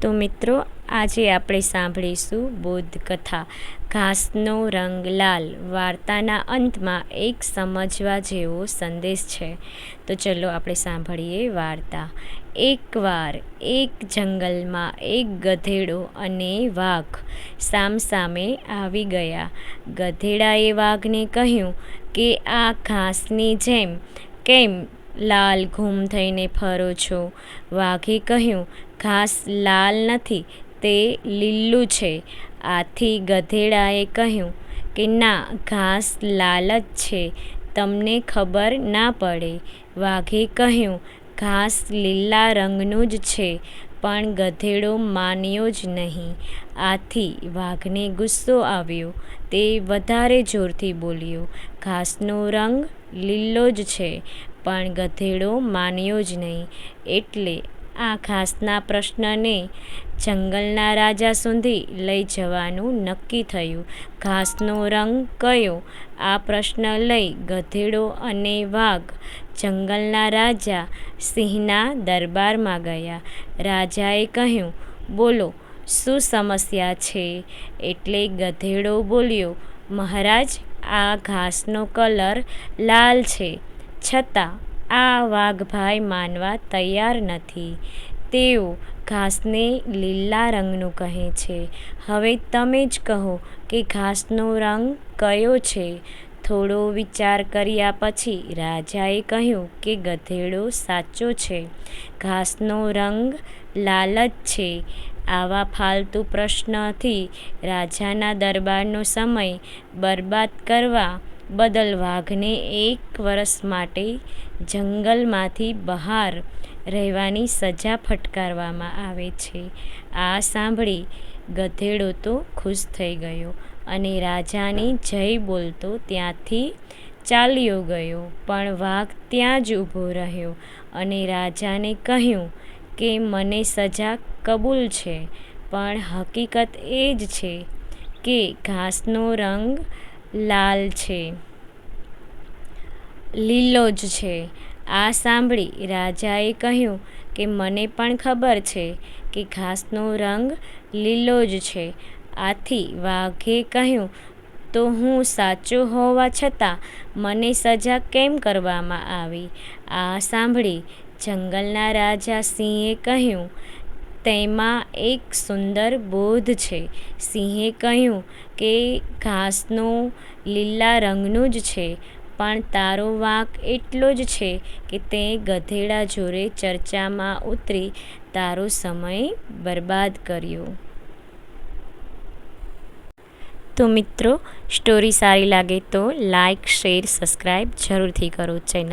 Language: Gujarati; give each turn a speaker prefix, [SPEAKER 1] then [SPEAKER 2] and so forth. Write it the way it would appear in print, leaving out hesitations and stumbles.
[SPEAKER 1] તો મિત્રો, આજે આપણે સાંભળીશું બૌદ્ધ કથા ઘાસનો રંગ લાલ. વાર્તાના અંતમાં એક સમજવા જેવો સંદેશ છે. તો ચલો આપણે સાંભળીએ વાર્તા. એકવાર એક જંગલમાં એક ગધેડો અને વાઘ સામસામે આવી ગયા. ગધેડાએ વાઘને કહ્યું કે આ ઘાસની જેમ કેમ લાલ ઘૂમ થઈને ફરો છો? વાઘે કહ્યું, ઘાસ લાલ નથી, તે લીલું છે. આથી ગધેડાએ કહ્યું કે ના, ઘાસ લાલ જ છે, તમને ખબર ના પડે. વાઘે કહ્યું, ઘાસ લીલા રંગનું જ છે, પણ ગધેડો માન્યો જ નહીં. આથી વાઘને ગુસ્સો આવ્યો. તે વધારે જોરથી બોલ્યો, ઘાસનો રંગ લીલો જ છે, પણ ગધેડો માન્યો જ નહીં. એટલે આ ઘાસના પ્રશ્નને જંગલના રાજા સુધી લઈ જવાનું નક્કી થયું. ઘાસનો રંગ કયો? આ પ્રશ્ન લઈ ગધેડો અને વાઘ જંગલના રાજા સિંહના દરબારમાં ગયા. રાજાએ કહ્યું, બોલો, શું સમસ્યા છે? એટલે ગધેડો બોલ્યો, મહારાજ, આ ઘાસનો કલર લાલ છે, છતાં આ વાઘભાઈ માનવા તૈયાર નથી. તેઓ ઘાસને લીલા રંગનું કહે છે. હવે તમે જ કહો કે ઘાસનો રંગ કયો છે? થોડો વિચાર કર્યા પછી રાજાએ કહ્યું કે ગધેડો સાચો છે, ઘાસનો રંગ લાલ જ છે. આવા ફાલતુ પ્રશ્નથી રાજાના દરબારનો સમય બરબાદ કરવા બદલ વાઘને 1 વર્ષ માટે જંગલમાંથી બહાર રહેવાની સજા ફટકારવામાં આવે છે. આ સાંભળી ગધેડો તો ખુશ થઈ ગયો અને રાજાની જય બોલતો ત્યાંથી ચાલ્યો ગયો. પણ વાઘ ત્યાં જ ઊભો રહ્યો અને રાજાને કહ્યું કે મને સજા કબૂલ છે, પણ હકીકત એ જ છે કે ઘાસનો રંગ લાલ છે, લીલો જ છે. આ સાંભળી રાજાએ કહ્યું કે મને પણ ખબર છે કે ઘાસનો રંગ લીલો જ છે. આથી વાઘે કહ્યું, તો હું સાચો હોવા છતાં મને સજા કેમ કરવામાં આવી? આ સાંભળી જંગલના રાજા સિંહે કહ્યું, તેમાં એક સુંદર બોધ છે. સિંહે કહ્યું કે ઘાસનો લીલા રંગનું જ છે, પણ તારો વાંક એટલો જ છે કે તે ગધેડા જોડે ચર્ચામાં ઉતરી તારો સમય બરબાદ કર્યો. તો મિત્રો, સ્ટોરી સારી લાગે તો લાઈક, શેર, સબસ્ક્રાઈબ જરૂરથી કરો ચેનલ.